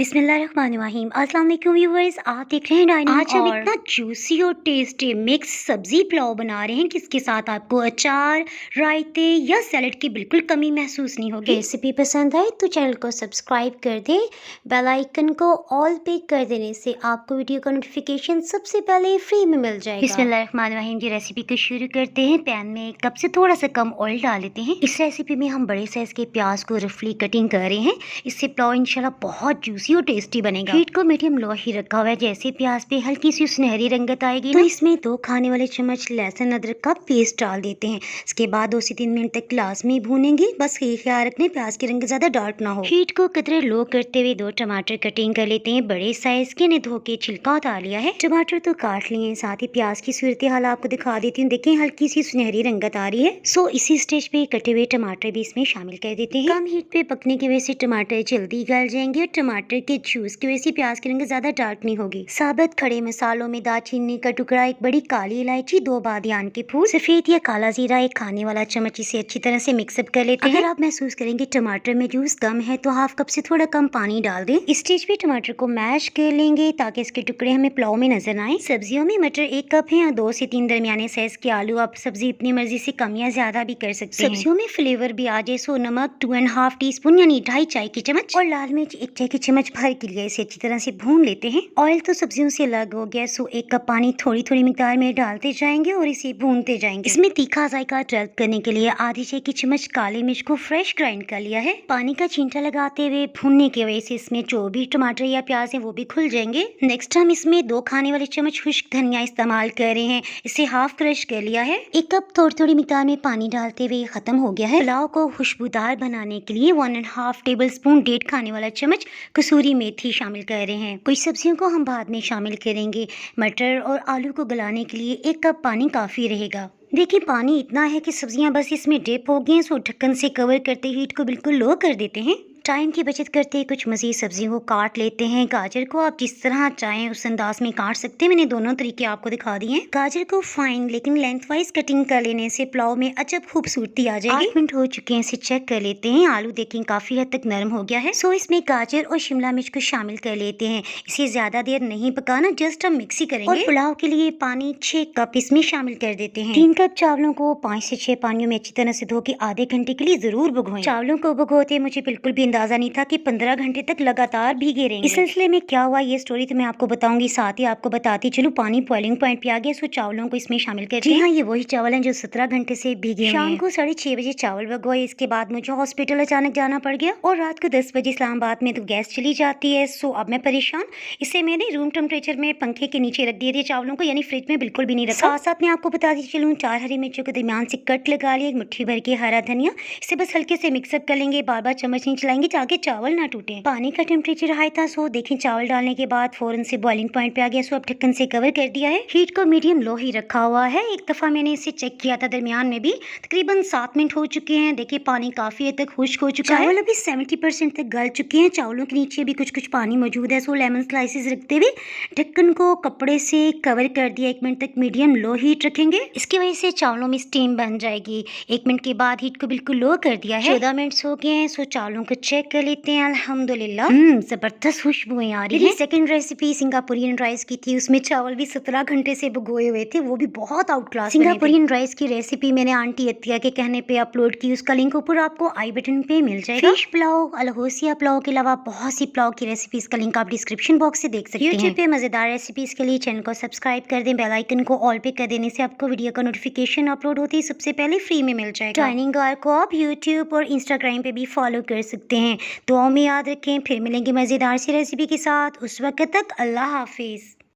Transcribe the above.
बिस्मिल्लाहिर्रहमानिर्रहीम। अस्सलाम वालेकुम व्यूअर्स, आप देख रहे हैं डाइनिंग। आज हम इतना जूसी और टेस्टी मिक्स सब्जी पुलाव बना रहे हैं कि इसके साथ आपको अचार, रायते या सैलेड की बिल्कुल कमी महसूस नहीं होगी। रेसिपी पसंद आए तो चैनल को सब्सक्राइब कर दें, बेल आइकन को ऑल पे कर देने से आपको वीडियो का नोटिफिकेशन सबसे पहले फ्री में मिल जाएगा। बिस्मिल्लाहिर्रहमानिर्रहीम जी, रेसिपी को शुरू करते हैं। पैन में एक कप से थोड़ा सा कम ऑयल डाल लेते हैं। इस रेसिपी में हम बड़े साइज के प्याज को रफली कटिंग कर रहे हैं। इससे पुलाव इंशाल्लाह बहुत जूसी और टेस्टी बनेगा। हीट को मीडियम लो ही रखा हुआ है। जैसे प्याज पे हल्की सी सुनहरी रंगत आएगी तो इसमें 2 खाने वाले चम्मच लहसुन अदरक का पेस्ट डाल देते हैं। इसके बाद 2 से 3 मिनट तक लाजमी भूनेंगे। बस ये ख्याल रखने प्याज की रंग ज्यादा डार्क ना हो। हीट को कतरे लो करते हुए 2 टमाटर कटिंग कर लेते हैं। बड़े साइज के ने धो के छिलका उतार लिया है। टमाटर तो काट लिए, साथ ही प्याज की सूरत हाल आपको दिखा देती हूँ। देखें हल्की सी सुनहरी रंगत आ रही है। सो इसी स्टेज पे कटे हुए टमाटर भी इसमें शामिल कर देते हैं। कम हीट पे पकने की वजह से टमाटर जल्दी गल जाएंगे और टमाटर के जूस की वजह से प्याज की रंग ज्यादा डार्क नहीं होगी। साबुत खड़े मसालों में दालचीनी का टुकड़ा, एक बड़ी काली इलायची, 2 बादियान के फूल, सफेद या काला जीरा, 1 खाने वाला चम्मच। इसे अच्छी तरह से मिक्सअप कर लेते हैं। अगर आप महसूस करेंगे टमाटर में जूस कम है तो हाफ कप से थोड़ा कम पानी डाल दें। इस स्टेज पे टमाटर को मैश कर लेंगे ताकि इसके टुकड़े हमें पुलाव में नजर आए। सब्जियों में मटर 1 कप है और 2 से 3 दरमियाने साइज के आलू। आप सब्जी अपनी मर्जी से कम या ज्यादा भी कर सकते हैं। सब्जियों में फ्लेवर भी आ जाए सो नमक 2.5 टीस्पून यानी 2.5 चाय की चम्मच और लाल मिर्च 1 चाय की चम्मच भर के लिए इसे अच्छी तरह से भून लेते हैं। ऑयल तो सब्जियों से अलग हो गया सो 1 कप पानी थोड़ी थोड़ी मिकदार में डालते जाएंगे और इसे भूनते जाएंगे। इसमें तीखा जायका डेवलप करने के लिए आधी चाय की चम्मच काली मिर्च को फ्रेश ग्राइंड कर लिया है। पानी का छींटा लगाते हुए भूनने की वजह से इसमें जो भी टमाटर या प्याज है वो भी खुल जाएंगे। नेक्स्ट हम इसमें 2 खाने वाले चम्मच खुश्क धनिया इस्तेमाल कर रहे हैं। इसे हाफ क्रश कर लिया है। 1 कप थोड़ी थोड़ी मिकदार में पानी डालते हुए खत्म हो गया है। पुलाव को खुशबूदार बनाने के लिए 1.5 टेबल स्पून 1.5 खाने वाला चम्मच कसूरी मेथी शामिल कर रहे हैं। कुछ सब्जियों को हम बाद में शामिल करेंगे। मटर और आलू को गलाने के लिए 1 कप पानी काफी रहेगा। देखिए पानी इतना है कि सब्जियां बस इसमें डिप हो गई, सो ढक्कन से कवर करते हीट को बिल्कुल लो कर देते हैं। टाइम की बचत करते कुछ मज़ीद सब्जियों को काट लेते हैं। गाजर को आप जिस तरह चाहें उस अंदाज में काट सकते हैं। मैंने दोनों तरीके आपको दिखा दिए हैं। गाजर को फाइन लेकिन लेंथ वाइज कटिंग कर लेने से पुलाव में अजब खूबसूरती आ जाएगी। 8 मिनट हो चुके हैं, इसे चेक कर लेते हैं। आलू देखें काफी हद तक नरम हो गया है। सो इसमें गाजर और शिमला मिर्च को शामिल कर लेते हैं। इसे ज्यादा देर नहीं पकाना, जस्ट हम मिक्सी करेंगे। और पुलाव के लिए पानी 6 कप इसमें शामिल कर देते हैं। 3 कप चावलों को 5 से 6 पानियों में अच्छी तरह से धो के आधे घंटे के लिए जरूर भिगोएं। चावलों को भिगोते मुझे बिल्कुल भी अंदाजा नहीं था कि 15 घंटे तक लगातार भीगे रहेंगे। इस सिलसिले में क्या हुआ ये स्टोरी तो मैं आपको बताऊंगी, साथ ही आपको बताती चलूं पानी बॉइलिंग पॉइंट पे आ गया, सो चावलों को इसमें शामिल कर दिया। हाँ, ये वही चावल हैं जो 17 घंटे से भीगे हैं। शाम को 6:30 बजे चावल भिगोए। इसके बाद मुझे हॉस्पिटल अचानक जाना पड़ गया और रात को 10 बजे इस्लामाबाद में तो गैस चली जाती है। सो अब मैं परेशान। इसे मैंने रूम टेम्परेचर में पंखे के नीचे रख दिए थे चावलों को, यानी फ्रिज में बिल्कुल भी नहीं रखा। साथ साथ मैं आपको बताती चलूँ 4 हरी मिर्चों के दरमियान से कट लगा लिया, 1 मुट्ठी भर के हरा धनिया। इसे बस हल्के से मिक्सअप कर लेंगे, बार बार चम्मच नहीं चलाएंगे ताकि चावल ना टूटे। पानी का टेम्परेचर हाई था, सो देखें चावल डालने के बाद फौरन से बॉइलिंग पॉइंट पे आ गया। सो अब ढक्कन से कवर कर दिया है। हीट को मीडियम लो ही रखा हुआ है। एक दफा मैंने इसे चेक किया था दरमियान में भी। तकरीबन 7 मिनट हो चुके हैं। देखिए पानी काफी हद तक खुश्क हो चुका है। चावल अभी 70% तक गल चुके हैं। चावलों के नीचे भी कुछ कुछ पानी मौजूद है। सो लेमन स्लाइसेस रखते हुए ढक्कन को कपड़े से कवर कर दिया। 1 मिनट तक मीडियम लो हीट रखेंगे। इसकी वजह से चावलों में स्टीम बन जाएगी। 1 मिनट के बाद हीट को बिल्कुल लो कर दिया है। 14 मिनट हो गए हैं। सो चावलों को चेक कर लेते हैं। अल्हम्दुलिल्लाह जबरदस्त खुशबुएं आ रही है। सेकंड रेसिपी सिंगापुरियन राइस की थी। उसमें चावल भी 17 घंटे से भिगोए हुए थे, वो भी बहुत आउट क्लास। सिंगापुरियन राइस की रेसिपी मैंने आंटी अतिया के कहने पे अपलोड की। उसका लिंक ऊपर आपको आई बटन पे मिल जाएगा। फिश पुलाव, अलहोसिया पुलाव के अलावा बहुत सी पुलाव की रेसिपीज का लिंक आप डिस्क्रिप्शन बॉक्स से देख सकते हैं। यूट्यूब पे मजेदार रेसिपीज के लिए चैनल को सब्सक्राइब कर दें। बेल आइकन को ऑल पे कर देने से आपको वीडियो का नोटिफिकेशन अपलोड होती है सबसे पहले फ्री में मिल जाएगा। डाइनिंग गार को आप यूट्यूब और इंस्टाग्राम पे भी फॉलो कर सकते हैं। दुआओं में याद रखें। फिर मिलेंगे मजेदार सी रेसिपी के साथ। उस वक्त तक अल्लाह हाफिज।